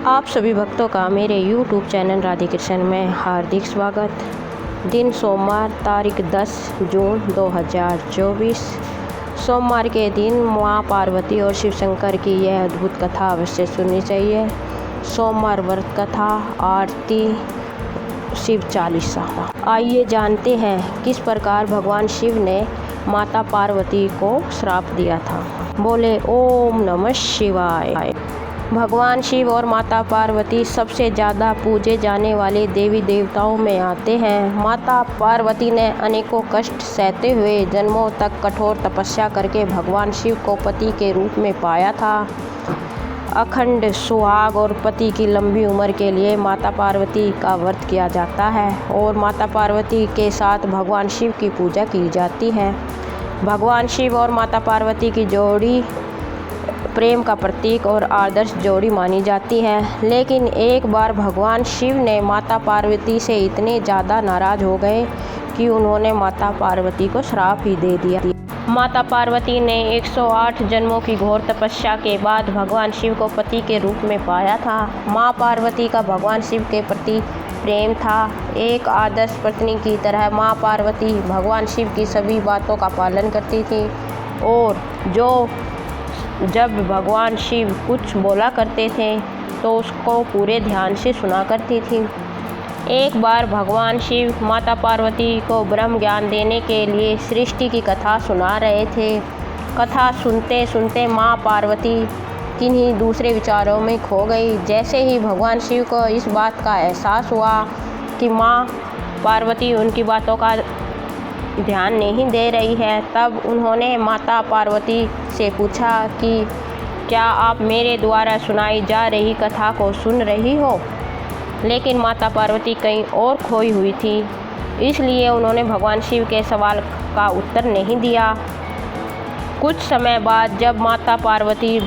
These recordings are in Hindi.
आप सभी भक्तों का मेरे YouTube चैनल राधे कृष्ण में हार्दिक स्वागत। दिन सोमवार, तारीख 10 जून 2024। सोमवार के दिन माँ पार्वती और शिव शंकर की यह अद्भुत कथा अवश्य सुननी चाहिए। सोमवार व्रत कथा, आरती, शिव चालीसा। आइए जानते हैं किस प्रकार भगवान शिव ने माता पार्वती को श्राप दिया था। बोले ओम नमः शिवाय। भगवान शिव और माता पार्वती सबसे ज़्यादा पूजे जाने वाले देवी देवताओं में आते हैं। माता पार्वती ने अनेकों कष्ट सहते हुए जन्मों तक कठोर तपस्या करके भगवान शिव को पति के रूप में पाया था। अखंड सुहाग और पति की लंबी उम्र के लिए माता पार्वती का व्रत किया जाता है और माता पार्वती के साथ भगवान शिव की पूजा की जाती है। भगवान शिव और माता पार्वती की जोड़ी प्रेम का प्रतीक और आदर्श जोड़ी मानी जाती है। लेकिन एक बार भगवान शिव ने माता पार्वती से इतने ज़्यादा नाराज़ हो गए कि उन्होंने माता पार्वती को श्राप ही दे दिया। माता पार्वती ने 108 जन्मों की घोर तपस्या के बाद भगवान शिव को पति के रूप में पाया था। माँ पार्वती का भगवान शिव के प्रति प्रेम था। एक आदर्श पत्नी की तरह माँ पार्वती भगवान शिव की सभी बातों का पालन करती थी और जब भगवान शिव कुछ बोला करते थे तो उसको पूरे ध्यान से सुना करती थी। एक बार भगवान शिव माता पार्वती को ब्रह्म ज्ञान देने के लिए सृष्टि की कथा सुना रहे थे। कथा सुनते सुनते माँ पार्वती किन्हीं दूसरे विचारों में खो गई। जैसे ही भगवान शिव को इस बात का एहसास हुआ कि माँ पार्वती उनकी बातों का ध्यान नहीं दे रही है, तब उन्होंने माता पार्वती से पूछा कि क्या आप मेरे द्वारा सुनाई जा रही कथा को सुन रही हो। लेकिन माता पार्वती कहीं और खोई हुई थी, इसलिए उन्होंने भगवान शिव के सवाल का उत्तर नहीं दिया। कुछ समय बाद जब माता पार्वती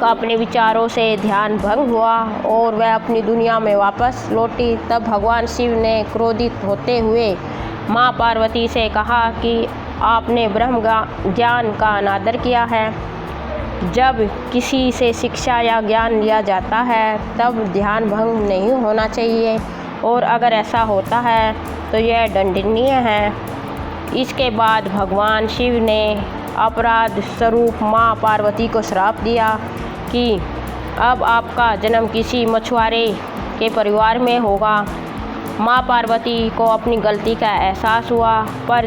का अपने विचारों से ध्यान भंग हुआ और वह अपनी दुनिया में वापस लौटी, तब भगवान शिव ने क्रोधित होते हुए माँ पार्वती से कहा कि आपने ब्रह्म ज्ञान का अनादर किया है। जब किसी से शिक्षा या ज्ञान लिया जाता है तब ध्यान भंग नहीं होना चाहिए और अगर ऐसा होता है तो यह दंडनीय है। इसके बाद भगवान शिव ने अपराध स्वरूप माँ पार्वती को श्राप दिया कि अब आपका जन्म किसी मछुआरे के परिवार में होगा। माँ पार्वती को अपनी गलती का एहसास हुआ, पर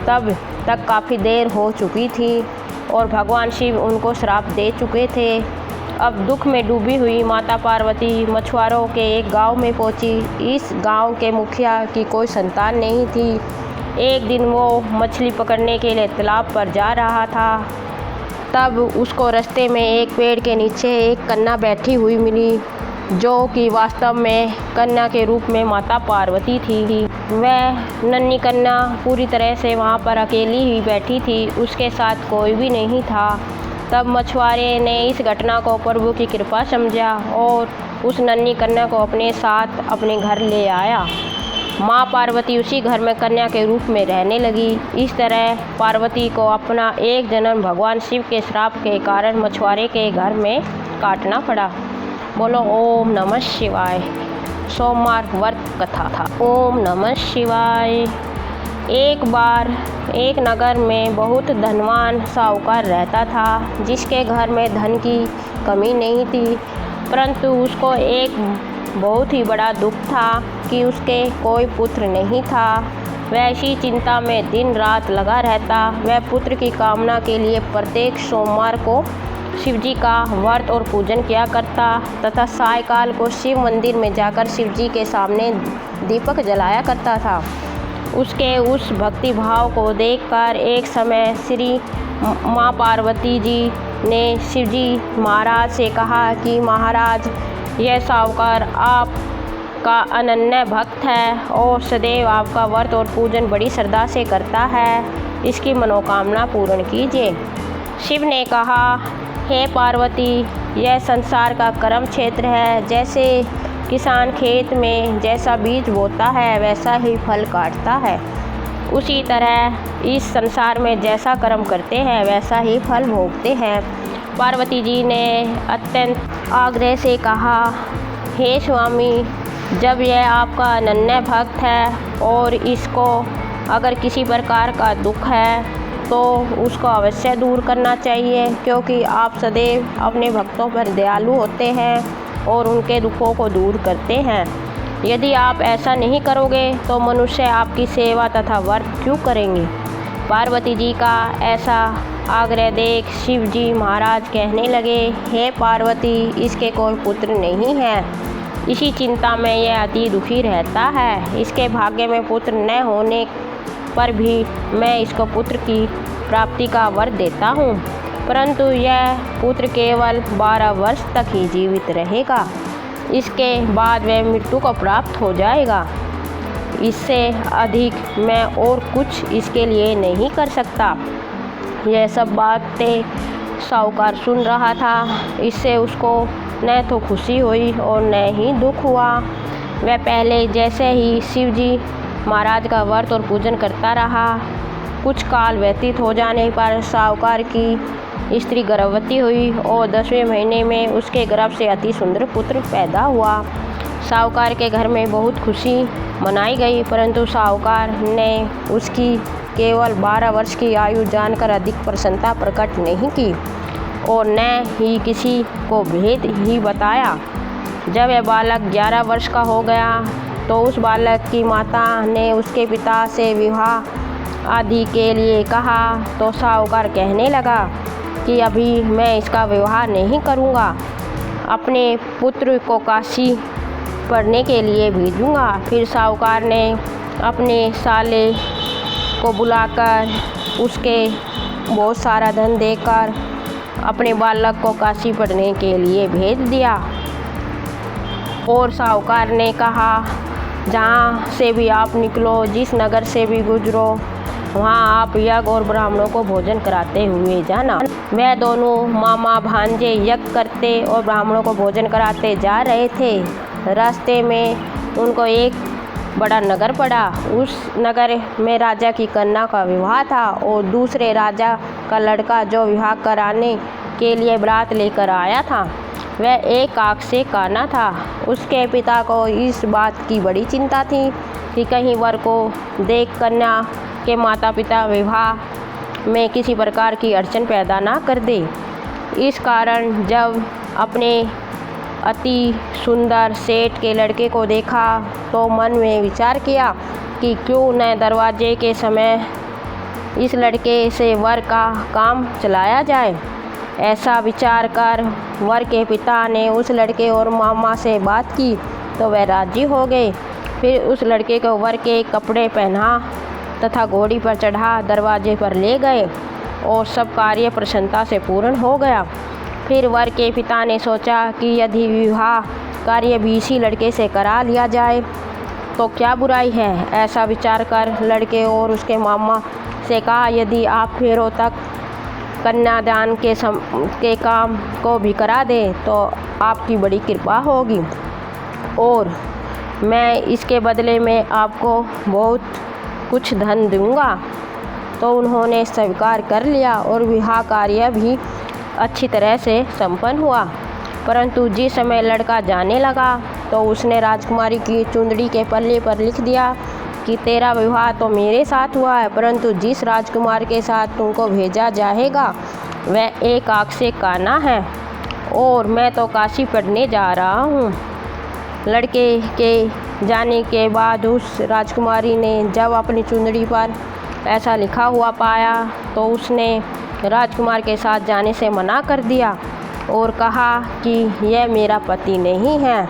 तब तक काफ़ी देर हो चुकी थी और भगवान शिव उनको श्राप दे चुके थे। अब दुख में डूबी हुई माता पार्वती मछुआरों के एक गांव में पहुंची। इस गांव के मुखिया की कोई संतान नहीं थी। एक दिन वो मछली पकड़ने के लिए तालाब पर जा रहा था, तब उसको रास्ते में एक पेड़ के नीचे एक कन्या बैठी हुई मिली, जो कि वास्तव में कन्या के रूप में माता पार्वती थी। वह नन्ही कन्या पूरी तरह से वहाँ पर अकेली ही बैठी थी, उसके साथ कोई भी नहीं था। तब मछुआरे ने इस घटना को प्रभु की कृपा समझा और उस नन्ही कन्या को अपने साथ अपने घर ले आया। माँ पार्वती उसी घर में कन्या के रूप में रहने लगी। इस तरह पार्वती को अपना एक जन्म भगवान शिव के श्राप के कारण मछुआरे के घर में काटना पड़ा। बोलो ओम नमः शिवाय। सोमवार व्रत कथा था। ओम नमः शिवाय। एक बार एक नगर में बहुत धनवान साहूकार रहता था, जिसके घर में धन की कमी नहीं थी, परंतु उसको एक बहुत ही बड़ा दुख था कि उसके कोई पुत्र नहीं था। वह इसी चिंता में दिन रात लगा रहता। वह पुत्र की कामना के लिए प्रत्येक सोमवार को शिवजी का व्रत और पूजन किया करता तथा सायकाल को शिव मंदिर में जाकर शिवजी के सामने दीपक जलाया करता था। उसके उस भक्ति भाव को देखकर एक समय श्री माँ पार्वती जी ने शिवजी महाराज से कहा कि महाराज, यह साहूकार आपका अनन्य भक्त है और सदैव आपका व्रत और पूजन बड़ी श्रद्धा से करता है, इसकी मनोकामना पूर्ण कीजिए। शिव ने कहा, हे पार्वती, यह संसार का कर्म क्षेत्र है। जैसे किसान खेत में जैसा बीज बोता है वैसा ही फल काटता है, उसी तरह इस संसार में जैसा कर्म करते हैं वैसा ही फल भोगते हैं। पार्वती जी ने अत्यंत आग्रह से कहा, हे स्वामी, जब यह आपका अनन्य भक्त है और इसको अगर किसी प्रकार का दुख है तो उसको अवश्य दूर करना चाहिए, क्योंकि आप सदैव अपने भक्तों पर दयालु होते हैं और उनके दुखों को दूर करते हैं। यदि आप ऐसा नहीं करोगे तो मनुष्य आपकी सेवा तथा व्रत क्यों करेंगे। पार्वती जी का ऐसा आग्रह देख शिव जी महाराज कहने लगे, हे पार्वती, इसके कोई पुत्र नहीं है। इसी चिंता में यह अति दुखी रहता है। इसके भाग्य में पुत्र न होने पर भी मैं इसको पुत्र की प्राप्ति का वर देता हूँ, परंतु यह पुत्र केवल 12 वर्ष तक ही जीवित रहेगा। इसके बाद वह मृत्यु को प्राप्त हो जाएगा। इससे अधिक मैं और कुछ इसके लिए नहीं कर सकता। यह सब बातें साहूकार सुन रहा था। इससे उसको न तो खुशी हुई और न ही दुख हुआ। वह पहले जैसे ही शिव जी महाराज का व्रत और पूजन करता रहा। कुछ काल व्यतीत हो जाने पर साहूकार की स्त्री गर्भवती हुई और 10वें महीने में उसके गर्भ से अति सुंदर पुत्र पैदा हुआ। साहूकार के घर में बहुत खुशी मनाई गई, परंतु साहूकार ने उसकी केवल 12 वर्ष की आयु जानकर अधिक प्रसन्नता प्रकट नहीं की और न ही किसी को भेद ही बताया। जब यह बालक 11 वर्ष का हो गया तो उस बालक की माता ने उसके पिता से विवाह आदि के लिए कहा, तो साहूकार कहने लगा कि अभी मैं इसका विवाह नहीं करूँगा, अपने पुत्र को काशी पढ़ने के लिए भेजूँगा। फिर साहूकार ने अपने साले को बुलाकर उसके बहुत सारा धन देकर अपने बालक को काशी पढ़ने के लिए भेज दिया। और साहूकार ने कहा, जहाँ से भी आप निकलो, जिस नगर से भी गुजरो, वहाँ आप यज्ञ और ब्राह्मणों को भोजन कराते हुए जाना। वह दोनों मामा भांजे यज्ञ करते और ब्राह्मणों को भोजन कराते जा रहे थे। रास्ते में उनको एक बड़ा नगर पड़ा। उस नगर में राजा की कन्या का विवाह था और दूसरे राजा का लड़का जो विवाह कराने के लिए बारात लेकर आया था, वह एक आँख से काना था। उसके पिता को इस बात की बड़ी चिंता थी कि कहीं वर को देख कन्या के माता पिता विवाह में किसी प्रकार की अड़चन पैदा ना कर दे। इस कारण जब अपने अति सुंदर सेठ के लड़के को देखा तो मन में विचार किया कि क्यों न दरवाजे के समय इस लड़के से वर का काम चलाया जाए। ऐसा विचार कर वर के पिता ने उस लड़के और मामा से बात की तो वह राजी हो गए। फिर उस लड़के को वर के कपड़े पहना तथा घोड़ी पर चढ़ा दरवाजे पर ले गए और सब कार्य प्रसन्नता से पूर्ण हो गया। फिर वर के पिता ने सोचा कि यदि विवाह कार्य भी इसी लड़के से करा लिया जाए तो क्या बुराई है। ऐसा विचार कर लड़के और उसके मामा से कहा, यदि आप फेरों तक कन्यादान के काम को भी करा दें तो आपकी बड़ी कृपा होगी और मैं इसके बदले में आपको बहुत कुछ धन दूंगा। तो उन्होंने स्वीकार कर लिया और विवाह कार्य भी अच्छी तरह से संपन्न हुआ। परंतु जिस समय लड़का जाने लगा तो उसने राजकुमारी की चुंदड़ी के पल्ले पर लिख दिया कि तेरा विवाह तो मेरे साथ हुआ है, परंतु जिस राजकुमार के साथ तुमको भेजा जाएगा वह एक आँख से काना है और मैं तो काशी पढ़ने जा रहा हूँ। लड़के के जाने के बाद उस राजकुमारी ने जब अपनी चुंदड़ी पर ऐसा लिखा हुआ पाया तो उसने राजकुमार के साथ जाने से मना कर दिया और कहा कि यह मेरा पति नहीं है,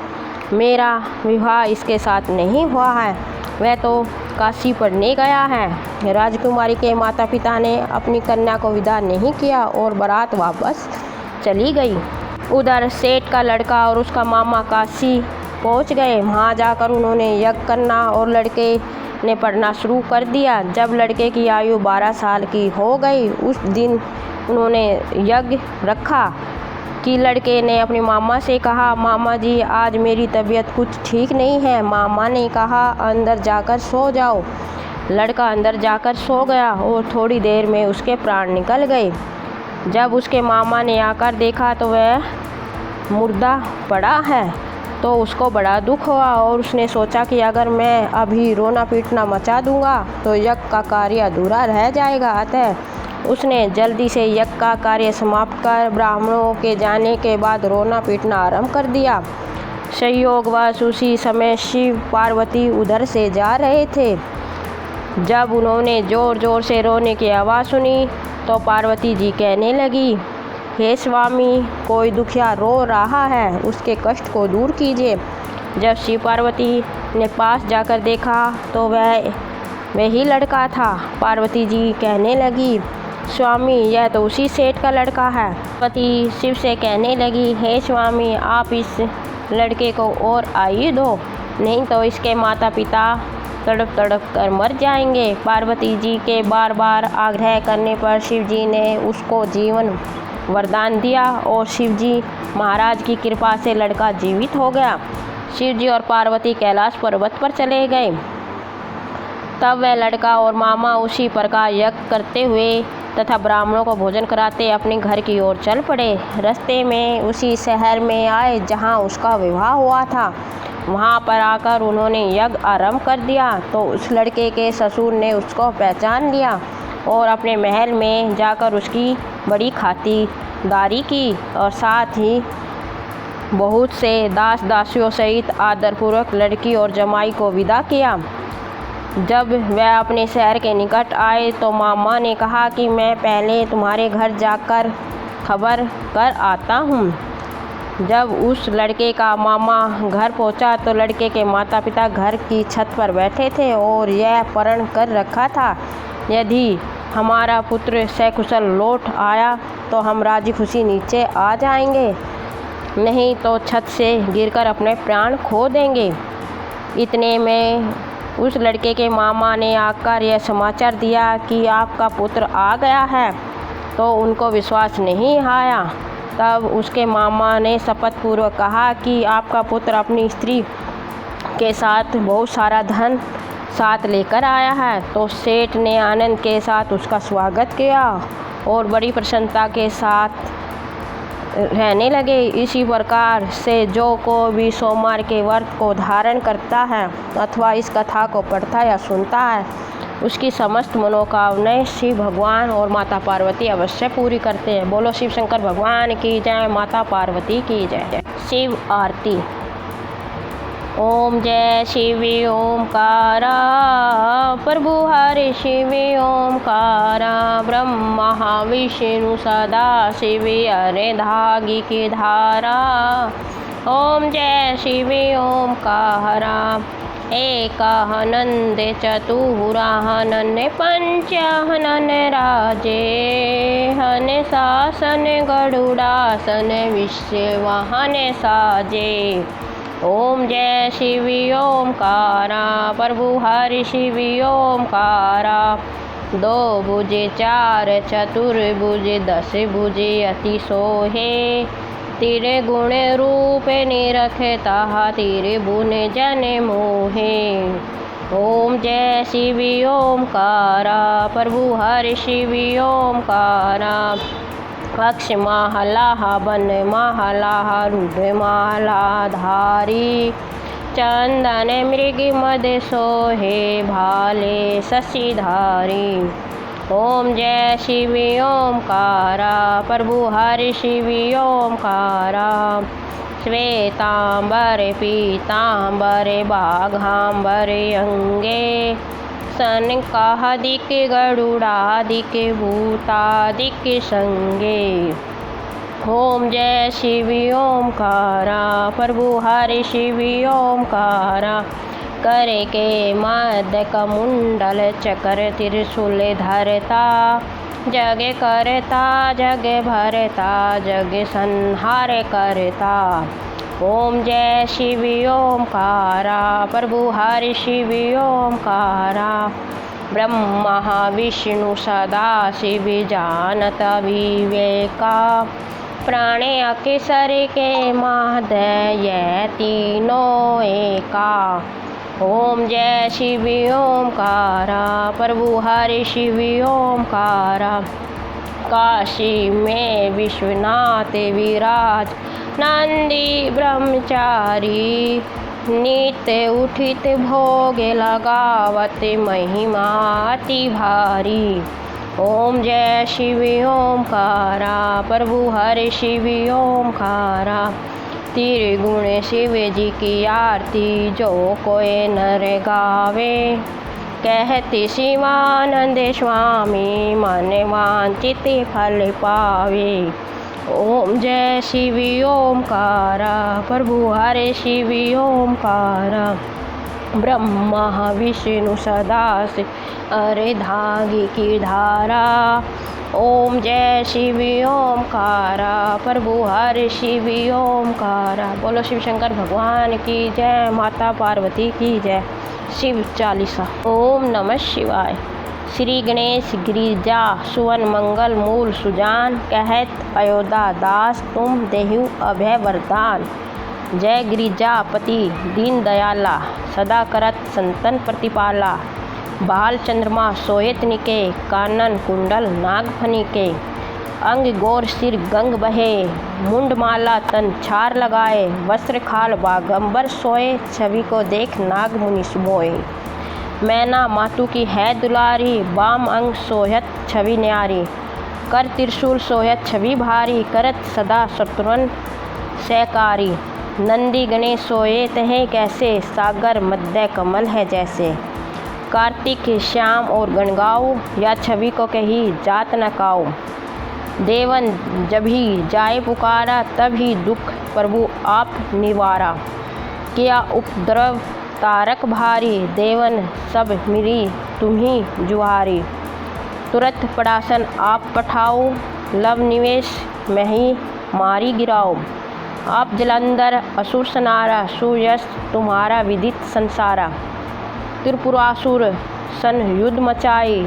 मेरा विवाह इसके साथ नहीं हुआ है, वह तो काशी पढ़ने गया है। राजकुमारी के माता पिता ने अपनी कन्या को विदा नहीं किया और बारात वापस चली गई। उधर सेठ का लड़का और उसका मामा काशी पहुंच गए। वहां जाकर उन्होंने यज्ञ करना और लड़के ने पढ़ना शुरू कर दिया। जब लड़के की आयु 12 साल की हो गई उस दिन उन्होंने यज्ञ रखा कि लड़के ने अपने मामा से कहा, मामा जी आज मेरी तबीयत कुछ ठीक नहीं है। मामा ने कहा अंदर जाकर सो जाओ। लड़का अंदर जाकर सो गया और थोड़ी देर में उसके प्राण निकल गए। जब उसके मामा ने आकर देखा तो वह मुर्दा पड़ा है तो उसको बड़ा दुख हुआ और उसने सोचा कि अगर मैं अभी रोना पीटना मचा दूंगा तो यज्ञ का कार्य अधूरा रह जाएगा। अतः उसने जल्दी से यज्ञ का कार्य समाप्त कर ब्राह्मणों के जाने के बाद रोना पीटना आरंभ कर दिया। संयोगवश उसी समय शिव पार्वती उधर से जा रहे थे। जब उन्होंने ज़ोर ज़ोर से रोने की आवाज़ सुनी तो पार्वती जी कहने लगी, हे स्वामी, कोई दुखिया रो रहा है, उसके कष्ट को दूर कीजिए। जब शिव पार्वती ने पास जाकर देखा तो वही लड़का था। पार्वती जी कहने लगी, स्वामी, यह तो उसी सेठ का लड़का है। पार्वती शिव से कहने लगी, हे स्वामी, आप इस लड़के को और आयु दो, नहीं तो इसके माता पिता तड़प तड़प कर मर जाएंगे। पार्वती जी के बार बार आग्रह करने पर शिव जी ने उसको जीवन वरदान दिया और शिव जी महाराज की कृपा से लड़का जीवित हो गया। शिव जी और पार्वती कैलाश पर्वत पर चले गए। तब वह लड़का और मामा उसी प्रकार यज्ञ करते हुए तथा ब्राह्मणों को भोजन कराते अपने घर की ओर चल पड़े। रास्ते में उसी शहर में आए जहाँ उसका विवाह हुआ था। वहाँ पर आकर उन्होंने यज्ञ आरंभ कर दिया तो उस लड़के के ससुर ने उसको पहचान लिया और अपने महल में जाकर उसकी बड़ी खातिरदारी की और साथ ही बहुत से दास दासियों सहित आदरपूर्वक लड़की और जमाई को विदा किया। जब वह अपने शहर के निकट आए तो मामा ने कहा कि मैं पहले तुम्हारे घर जाकर खबर कर आता हूँ। जब उस लड़के का मामा घर पहुंचा तो लड़के के माता पिता घर की छत पर बैठे थे और यह प्रण कर रखा था, यदि हमारा पुत्र सकुशल लौट आया तो हम राजी खुशी नीचे आ जाएंगे, नहीं तो छत से गिरकर अपने प्राण खो देंगे। इतने में उस लड़के के मामा ने आकर यह समाचार दिया कि आपका पुत्र आ गया है, तो उनको विश्वास नहीं आया। तब उसके मामा ने शपथ पूर्वक कहा कि आपका पुत्र अपनी स्त्री के साथ बहुत सारा धन साथ लेकर आया है। तो सेठ ने आनंद के साथ उसका स्वागत किया और बड़ी प्रसन्नता के साथ रहने लगे। इसी प्रकार से जो को भी सोमवार के व्रत को धारण करता है अथवा इस कथा को पढ़ता या सुनता है, उसकी समस्त मनोकामनाएं शिव भगवान और माता पार्वती अवश्य पूरी करते हैं। बोलो शिव शंकर भगवान की जय, माता पार्वती की जय। शिव आरती। ओम जय शिवी ओमकारा, प्रभु हरि शिवी ओमकारा, ब्रह्मा विष्णु सदा शिवी अरे धागी की धारा। ओम जय शिवी ओमकारा, एकानंद चतुरानन पंचानन राजे, हन शासन गरुड़ासन विश्ववाहन साजे। ओम जय शिवी ओमकारा, प्रभु हरि शिवी ओमकारा, दो भुजे चार चतुर्भुज दस भुजे अति सोहे, तेरे गुण रूप निरखता तेरे बुन जन मोहे। ओम जय शिवी ओमकारा, प्रभु हरि शिवी ओमकारा, अक्ष माला बन माला रुद्र माला धारी, चंदन मृग मद सोहे भाले शशिधारी। ओम जय शिवी ओमकारा, प्रभु हरि शिवी ओमकारा, श्वेतांबर पीतांबर बाघांबर अंगे, सनकादिक गरुड़ादिक भूतादिक संगे। ओम जय शिवी ओमकारा, प्रभु हरि शिवी ओमकारा, करे के मद कमुंडल चक्र त्रिशूल धरता, जग करता जग भरता जग संहार करता। ओम जय शिवी ओमकारा, प्रभु हरि शिवी ओमकारा, ब्रह्मा विष्णु सदा शिव जानत विवेका, प्राणे अकेसर के मादय तीनों एका। ओम जय शिवी ओमकारा, प्रभु हरि शिवी ओमकारा, काशी में विश्वनाथ विराज, नंदी ब्रह्मचारी, नित्य उठित भोग लगावत, महिमा अति भारी। ओम जय शिव ओमकारा, प्रभु हर शिव ओमकारा, त्रिगुण शिव जी की आरती जो कोई नर गावे, कहते शिवानंद स्वामी मन वांछित फल पावे। ओम जय शिव ओमकारा, प्रभु हरे शिव ओमकारा, ब्रह्मा विष्णु सदा से अरे धागी की धारा। ओम जय शिव ओमकारा, प्रभु हरे शिव ओमकारा। बोलो शिव शंकर भगवान की जय, माता पार्वती की जय। शिव चालीसा। ओम नमः शिवाय। श्री गणेश गिरिजा सुवन मंगल मूल सुजान, कहत अयोध्या दास तुम देहु अभय वरदान। जय गिरिजापति दीन दयाला, सदा करत संतन प्रतिपाला। बाल चंद्रमा सोहित निके, कानन कुंडल नागफनी के। अंग गोर सिर गंग बहे, मुंड माला तन छार लगाए। वस्त्र खाल बागंबर सोए, छवि को देख नाग मुनि मोए। मैना मातु की है दुलारी, बाम अंग सोहत छवि न्यारी। कर त्रिशूल सोहत छवि भारी, करत सदा शत्रुन सहकारी। नंदी गणेश सोए तहे कैसे, सागर मध्य कमल है जैसे। कार्तिक श्याम और गणगाऊ, या छवि को कही जात न काऊ। देवन जब ही जाए पुकारा, तब ही दुख प्रभु आप निवारा। किया उपद्रव तारक भारी, देवन सब मिली तुम्ही जुहारी। तुरत पड़ासन आप पठाओ, लव निवेश में ही मारी गिराओ। आप जलंधर असुर सनारा, सुयश तुम्हारा विदित संसारा। त्रिपुरासुर सन युद्ध मचाए,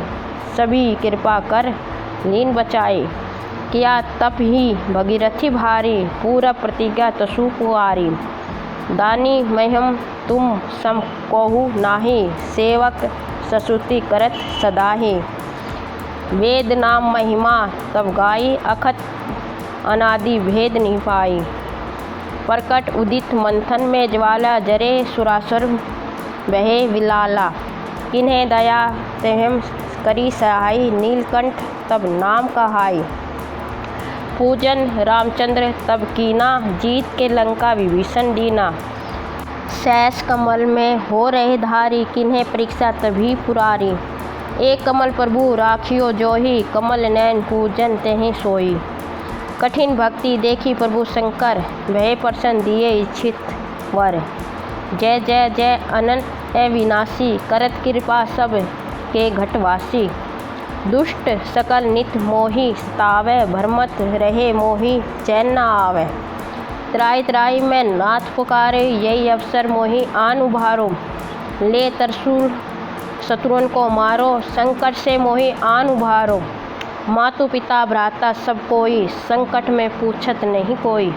सभी कृपा कर लीन बचाए। किया तप ही भगीरथी भारी, पूरा प्रतिज्ञा तसु कुआरी। दानी महिम तुम सम कोहु नाही, सेवक ससुति करत सदाही। वेद नाम महिमा तब गाई, अखत अनादि भेद नहीं पाई। प्रकट उदित मंथन में ज्वाला, जरे सुरासुर बहे विलाला। किन्हें दया तेहम करी सहाय, नीलकंठ तब नाम कहाई। पूजन रामचंद्र तब कीना, जीत के लंका विभीषण दीना। सैस कमल में हो रहे धारी, किन्हें परीक्षा तभी पुरारी। एक कमल प्रभु राखियो जोही, कमल नैन पूजन तेहि सोई। कठिन भक्ति देखी प्रभु शंकर, भय प्रसन्न दिए इच्छित वर। जय जय जय अनंत अविनाशी, करत कृपा सब के घटवासी। दुष्ट सकल नित मोही सतावे, भ्रमत रहे मोही चैन न आवे। त्राई त्राई में नाथ पुकारे, यही अवसर मोही आन उभारो। ले तरसूल शत्रुन को मारो, संकट से मोही आन उभारो। मातु पिता भ्राता सब कोई, संकट में पूछत नहीं कोई।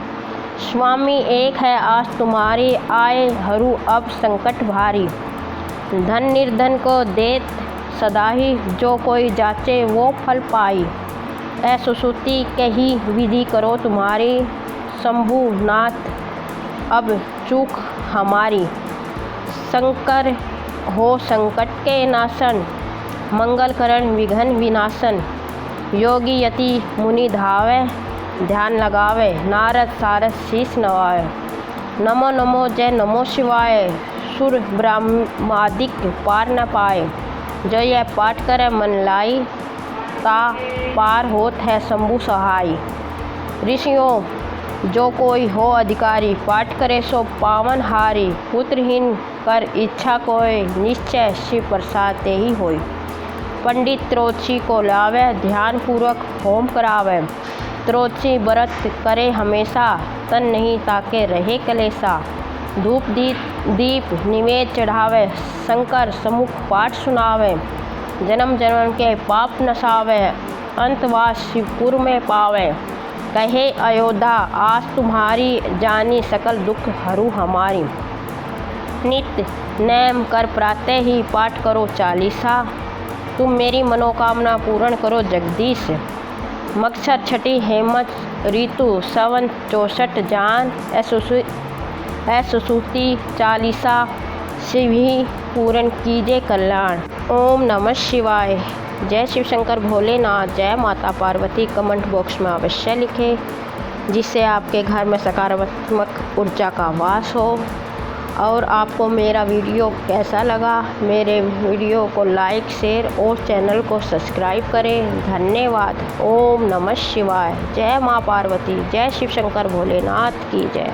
स्वामी एक है आस तुम्हारी, आए हरू अब संकट भारी। धन निर्धन को देत सदाही, जो कोई जाचे वो फल पाई। ऐसुसुति कही विधि करो तुम्हारी, शंभुनाथ अब चूक हमारी। शंकर हो संकट के नाशन, मंगल करण विघ्न विनाशन। योगी यति मुनि धावे, ध्यान लगावे। नारद सारद शीश नवाए। नमो नमो जय नमो शिवाय, सुर ब्रह्मादिक पार न पाए। जो यह पाठ करे मन लाई, ता पार होत है शंभु सहाय। ऋषियों जो कोई हो अधिकारी, पाठ करे सो पावन हारी। पुत्रहीन कर इच्छा कोय, निश्चय शिव प्रसाद ते ही होय। पंडित त्रोची को लावे, ध्यान पूर्वक होम करावे। त्रोची व्रत करे हमेशा, तन नहीं ताके रहे कलेसा। धूप दीप निवेद चढ़ावे, शंकर सम्मुख पाठ सुनावे। जन्म जन्म के पाप नसावे, अंतवास शिवपुर में पावे। कहे अयोध्या आस तुम्हारी, जानी सकल दुख हरू हमारी। नित्य नेम कर प्रातः ही पाठ करो चालीसा, तुम मेरी मनोकामना पूर्ण करो जगदीश। मक्षर छठी हेमंत ऋतु सवन 64 जान सुसूति चालीसा शिवही पूरन कीजे कल्याण। ओम नमः शिवाय। जय शिव शंकर भोलेनाथ, जय माता पार्वती। कमेंट बॉक्स में अवश्य लिखें, जिससे आपके घर में सकारात्मक ऊर्जा का वास हो। और आपको मेरा वीडियो कैसा लगा, मेरे वीडियो को लाइक शेयर और चैनल को सब्सक्राइब करें। धन्यवाद। ओम नमः शिवाय। जय माँ पार्वती, जय शिव शंकर भोलेनाथ की जय।